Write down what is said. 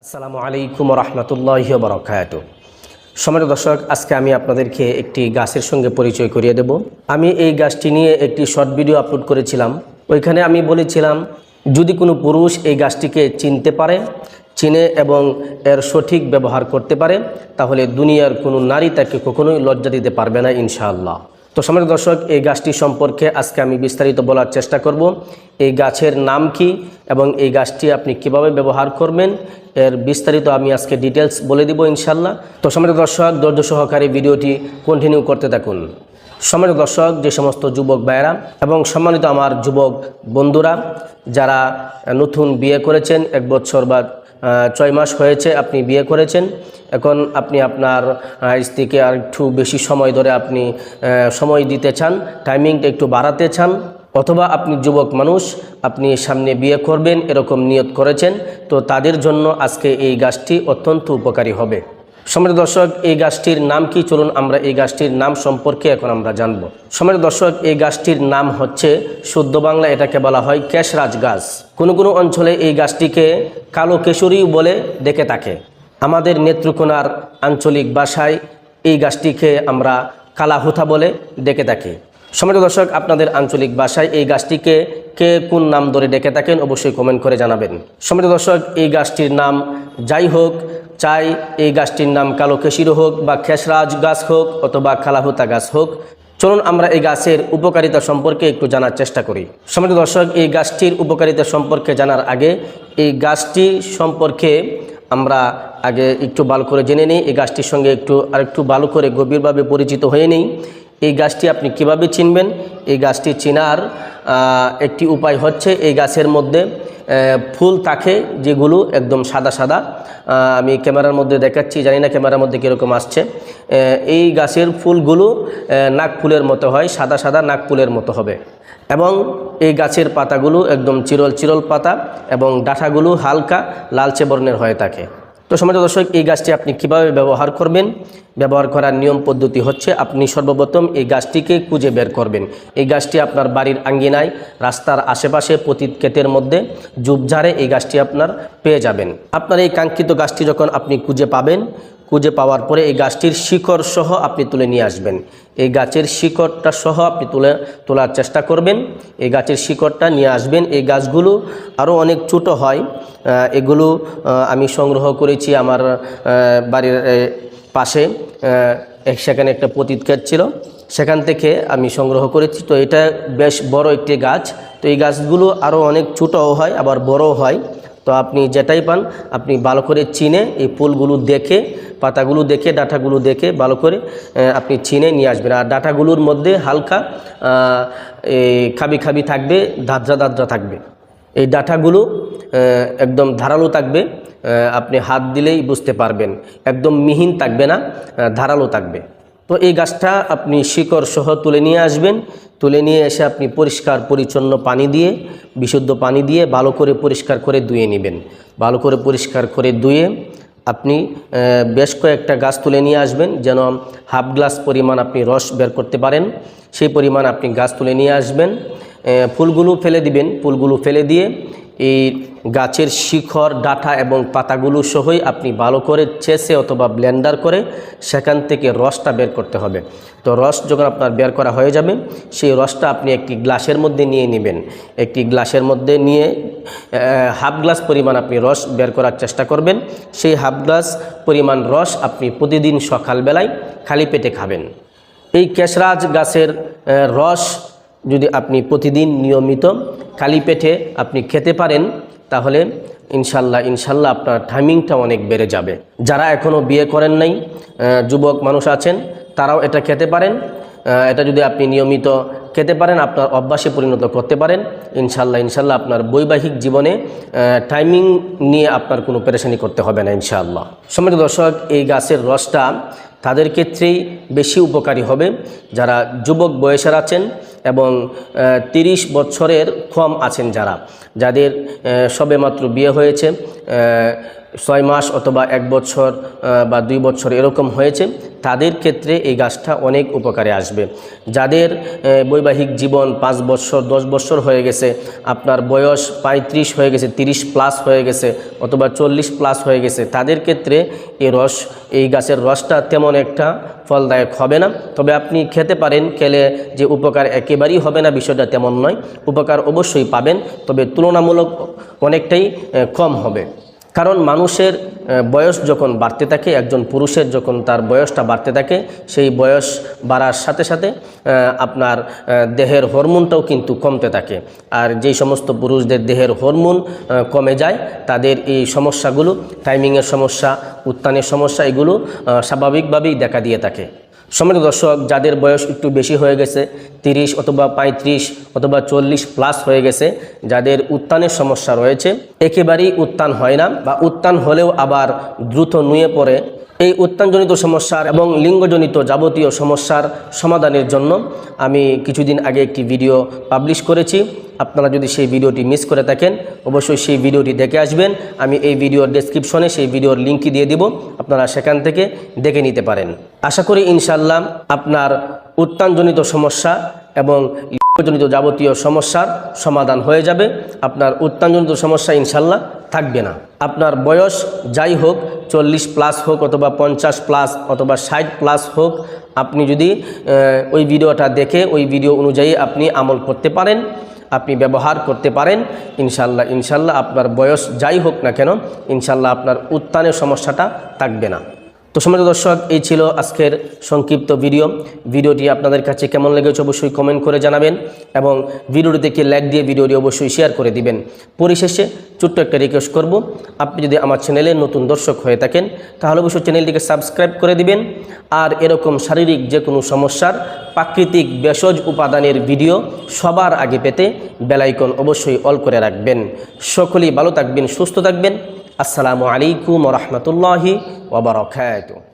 আসসালামু আলাইকুম রহমতুল্লাহি ওয়া বারাকাতুহু। সম্মানিত দর্শক, আজকে আমি আপনাদেরকে একটি গাছের সঙ্গে পরিচয় করিয়ে দেব। আমি এই গাছটি নিয়ে একটি শর্ট ভিডিও আপলোড করেছিলাম। ওইখানে আমি বলেছিলাম, যদি কোনো পুরুষ এই গাছটিকে চিনে এবং এর সঠিক ব্যবহার করতে পারে, তাহলে দুনিয়ার কোনো নারী তাকে কখনোই লজ্জা দিতে পারবে না ইনশাআল্লাহ। তো সম্মানিত দর্শক, এই গাছটি সম্পর্কে আজকে আমি বিস্তারিত বলার চেষ্টা করব। এই গাছের নাম কি এবং এই গাছটি আপনি কিভাবে ব্যবহার করবেন, এর বিস্তারিত আমি আজকে ডিটেলস বলে দিব ইনশাআল্লাহ। তো সম্মানিত দর্শক, ধৈর্য সহকারে ভিডিওটি কন্টিনিউ করতে থাকুন। সম্মানিত দর্শক, যে সমস্ত যুবক ভাইয়েরা এবং সম্মানিত আমার যুবক বন্ধুরা যারা নতুন বিয়ে করেছেন, 1 বছর বা 6 মাস হয়েছে আপনি বিয়ে করেছেন, এখন আপনি আপনার স্ত্রীকে আর একটু বেশি সময় ধরে আপনি সময় দিতে চান, টাইমিংটা একটু বাড়াতে চান, অথবা আপনি যুবক মানুষ, আপনি সামনে বিয়ে করবেন এরকম নিয়ত করেছেন, তো তাদের জন্য আজকে এই গাছটি অত্যন্ত উপকারী হবে। সম্মানিত দর্শক, এই গাছটির নাম কি, চলুন আমরা এই গাছটির নাম সম্পর্কে এখন আমরা জানব। সম্মানিত দর্শক, এই গাছটির নাম হচ্ছে, শুদ্ধ বাংলা এটাকে বলা হয় কেশরাজ গাছ। কোনো কোনো অঞ্চলে এই গাছটিকে কালো কেশরীও বলে ডেকে থাকে। আমাদের নেত্রকোনার আঞ্চলিক ভাষায় এই গাছটিকে আমরা কালাহুথা বলে ডেকে থাকি। সম্মানিত দর্শক, আপনাদের আঞ্চলিক ভাষায় এই গাছটিকে কে কোন নাম ধরে ডেকে থাকেন অবশ্যই কমেন্ট করে জানাবেন। সম্মানিত দর্শক, এই গাছটির নাম যাই হোক, চাই এই গাছটির নাম কালো কেশরী হোক বা কেশরাজ গাছ হোক অথবা কালাহুতা গাছ হোক, চলুন আমরা এই গাছের উপকারিতা সম্পর্কে একটু জানার চেষ্টা করি। সম্মানিত দর্শক, এই গাছটির উপকারিতা সম্পর্কে জানার আগে এই গাছটি সম্পর্কে আমরা আগে একটু ভালো করে জেনে নিই। এই গাছটির সঙ্গে আরেকটু ভালো করে গভীরভাবে পরিচিত হয়ে নিই। এই গাছটি আপনি কিভাবে চিনবেন? এই গাছটি চেনার একটি উপায় হচ্ছে, এই গাছের মধ্যে ফুল থাকে যেগুলো একদম সাদা সাদা। আমি ক্যামেরার মধ্যে দেখাচ্ছি, জানি না ক্যামেরার মধ্যে কীরকম আসছে। এই গাছের ফুলগুলো নাক ফুলের মতো হয়, সাদা সাদা নাক ফুলের মতো হবে, এবং এই গাছের পাতাগুলো একদম চিরল চিরল পাতা এবং ডাঁটাগুলো হালকা লালচে বর্ণের হয়ে থাকে। তো সম্মানিত দর্শক, এই গাছটি আপনি কিভাবে ব্যবহার করবেন? ব্যবহার করার নিয়ম পদ্ধতি হচ্ছে, আপনি সর্বপ্রথম এই গাছটিকে খুঁজে বের করবেন। এই গাছটি আপনার বাড়ির আঙ্গিনায়, রাস্তার আশেপাশে, পতিত ক্ষেতের মধ্যে, ঝোপঝাড়ে এই গাছটি আপনার পেয়ে যাবেন। আপনার এই কাঙ্ক্ষিত গাছটি যখন আপনি খুঁজে পাবেন, খুঁজে পাওয়ার পরে এই গাছটির শিকড় সহ আপনি তুলে নিয়ে আসবেন। এই গাছের শিকড়টা সহ আপনি তোলার চেষ্টা করবেন। এই গাছের শিকড়টা নিয়ে আসবেন। এই গাছগুলো আরও অনেক ছোটো হয়। এগুলো আমি সংগ্রহ করেছি আমার বাড়ির পাশে, সেখানে একটা পতিত ক্ষেত ছিল, সেখান থেকে আমি সংগ্রহ করেছি। তো এটা বেশ বড় একটি গাছ। তো এই গাছগুলো আরও অনেক ছোটোও হয়, আবার বড়ও হয়। তো আপনি যেটাই পান আপনি ভালো করে চিনে, এই ফুলগুলো দেখে, পাতাগুলো দেখে, ডাঁটাগুলো দেখে ভালো করে আপনি চিনে নিয়ে আসবেন। আর ডাঁটাগুলোর মধ্যে হালকা খাবি খাবি থাকবে, দাদরা দাদরা থাকবে। এই ডাঁটাগুলো একদম ধারালো থাকবে, আপনি হাত দিলেই বুঝতে পারবেন, একদম মিহিন থাকবে না, ধারালো থাকবে। তো এই গাছটা আপনি শিকড় সহ তুলে নিয়ে আসবেন। তুলে নিয়ে এসে আপনি পরিষ্কার পরিচ্ছন্ন পানি দিয়ে, বিশুদ্ধ পানি দিয়ে ভালো করে পরিষ্কার করে ধুয়ে নেবেন। ভালো করে পরিষ্কার করে ধুয়ে আপনি বেশ কয়েকটা গাছ তুলে নিয়ে আসবেন, যেন হাফ গ্লাস পরিমাণ আপনি রস বের করতে পারেন, সেই পরিমাণ আপনি গাছ তুলে নিয়ে আসবেন। ফুলগুলো ফেলে দিবেন। ফুলগুলো ফেলে দিয়ে এই গাছের শিকড়, ডাঁটা এবং পাতাগুলো সহই আপনি ভালো করে চেঁচে অথবা ব্লেন্ডার করে সেখান থেকে রসটা বের করতে হবে। তো রস যখন আপনার বের করা হয়ে যাবে, সেই রসটা আপনি একটি গ্লাসের মধ্যে নিয়ে নেবেন। একটি গ্লাসের মধ্যে নিয়ে হাফ গ্লাস পরিমাণ আপনি রস বের করার চেষ্টা করবেন। সেই হাফ গ্লাস পরিমাণ রস আপনি প্রতিদিন সকালবেলায় খালি পেটে খাবেন। এই কেশরাজ গাছের রস যদি আপনি প্রতিদিন নিয়মিত খালি পেটে আপনি খেতে পারেন, তাহলে ইনশাল্লাহ আপনার টাইমিংটা অনেক বেড়ে যাবে। যারা এখনও বিয়ে করেন নাই, যুবক মানুষ আছেন, তারাও এটা খেতে পারেন। এটা যদি আপনি নিয়মিত খেতে পারেন, আপনার অভ্যাসে পরিণত করতে পারেন, ইনশাল্লাহ আপনার বৈবাহিক জীবনে টাইমিং নিয়ে আপনার কোনো পেরেশানি করতে হবে না ইনশাআল্লাহ। সম্মানিত দর্শক, এই গাছের রসটা তাদের ক্ষেত্রেই বেশি উপকারী হবে যারা যুবক বয়সের আছেন এবং 30 বছরের কম আছেন, যাদের সবেমাত্র বিয়ে হয়েছে, 6 মাস অথবা 1 বছর বা 2 বছর এরকম হয়েছে, তাদের ক্ষেত্রে এই গাছটা অনেক উপকারে আসবে। যাদের বৈবাহিক জীবন 5 বছর 10 বছর হয়ে গেছে, আপনার বয়স 35 হয়ে গেছে, 30 প্লাস হয়ে গেছে অথবা 40 প্লাস হয়ে গেছে, তাদের ক্ষেত্রে এই গাছের রসটা তেমন একটা ফলদায়ক হবে না। তবে আপনি খেতে পারেন, খেলে যে উপকার একেবারেই হবে না বিষয়টা তেমন নয়, উপকার অবশ্যই পাবেন, তবে তুলনামূলক অনেকটাই কম হবে। কারণ মানুষের বয়স যখন বাড়তে থাকে, একজন পুরুষের যখন তার বয়সটা বাড়তে থাকে, সেই বয়স বাড়ার সাথে সাথে আপনার দেহের হরমোনটাও কিন্তু কমতে থাকে। আর যেই সমস্ত পুরুষদের দেহের হরমোন কমে যায়, তাদের এই সমস্যাগুলো, টাইমিংয়ের সমস্যা, উত্থানের সমস্যা, এগুলো স্বাভাবিকভাবেই দেখা দিয়ে থাকে। সম্মানিত দর্শক, যাদের বয়স একটু বেশি হয়ে গেছে, 30 অথবা 35 অথবা 40 প্লাস হয়ে গেছে, যাদের উত্থানের সমস্যা রয়েছে, একেবারেই উত্থান হয় না বা উত্থান হলেও আবার দ্রুত নুয়ে পড়ে, এই উত্থানজনিত সমস্যার এবং লিঙ্গজনিত যাবতীয় সমস্যার সমাধানের জন্য আমি কিছুদিন আগে একটি ভিডিও পাবলিশ করেছি। আপনারা যদি সেই ভিডিওটি মিস করে থাকেন, অবশ্যই সেই ভিডিওটি দেখে আসবেন। আমি এই ভিডিওর ডেসক্রিপশনে সেই ভিডিওর লিঙ্কটি দিয়ে দিব, আপনারা সেখান থেকে দেখে নিতে পারেন। আশা করি ইনশাল্লাহ আপনার উত্থানজনিত সমস্যা এবং লিঙ্গজনিত যাবতীয় সমস্যার সমাধান হয়ে যাবে। আপনার উত্থানজনিত সমস্যা ইনশাল্লাহ থাকবে না। আপনার বয়স যাই হোক, 40 প্লাস হোক অথবা 50 প্লাস অথবা 60 প্লাস হোক, আপনি যদি ওই ভিডিওটা দেখে ওই ভিডিও অনুযায়ী আপনি আমল করতে পারেন, আপনি ব্যবহার করতে পারেন, ইনশাল্লাহ আপনার বয়স যাই হোক না কেন, ইনশাল্লাহ আপনার উত্থানের সমস্যাটা থাকবে না। তো সম্মানিত দর্শক, এই ছিল আজকের সংক্ষিপ্ত ভিডিওটি আপনাদের কাছে কেমন লেগেছে অবশ্যই কমেন্ট করে জানাবেন এবং ভিডিওটি দেখে লাইক দিয়ে ভিডিওটি অবশ্যই শেয়ার করে দিবেন। পরিশেষে ছোট্ট একটা রিকোয়েস্ট করব, আপনি যদি আমার চ্যানেলের নতুন দর্শক হয়ে থাকেন, তাহলে অবশ্যই চ্যানেলটিকে সাবস্ক্রাইব করে দিবেন। আর এরকম শারীরিক যে কোনো সমস্যার প্রাকৃতিক ভেষজ উপাদানের ভিডিও সবার আগে পেতে বেল আইকন অবশ্যই অল করে রাখবেন। সকলেই ভালো থাকবেন, সুস্থ থাকবেন। আসসালামু আলাইকুম ওয়া রাহমাতুল্লাহি ওয়া বারাকাতুহু।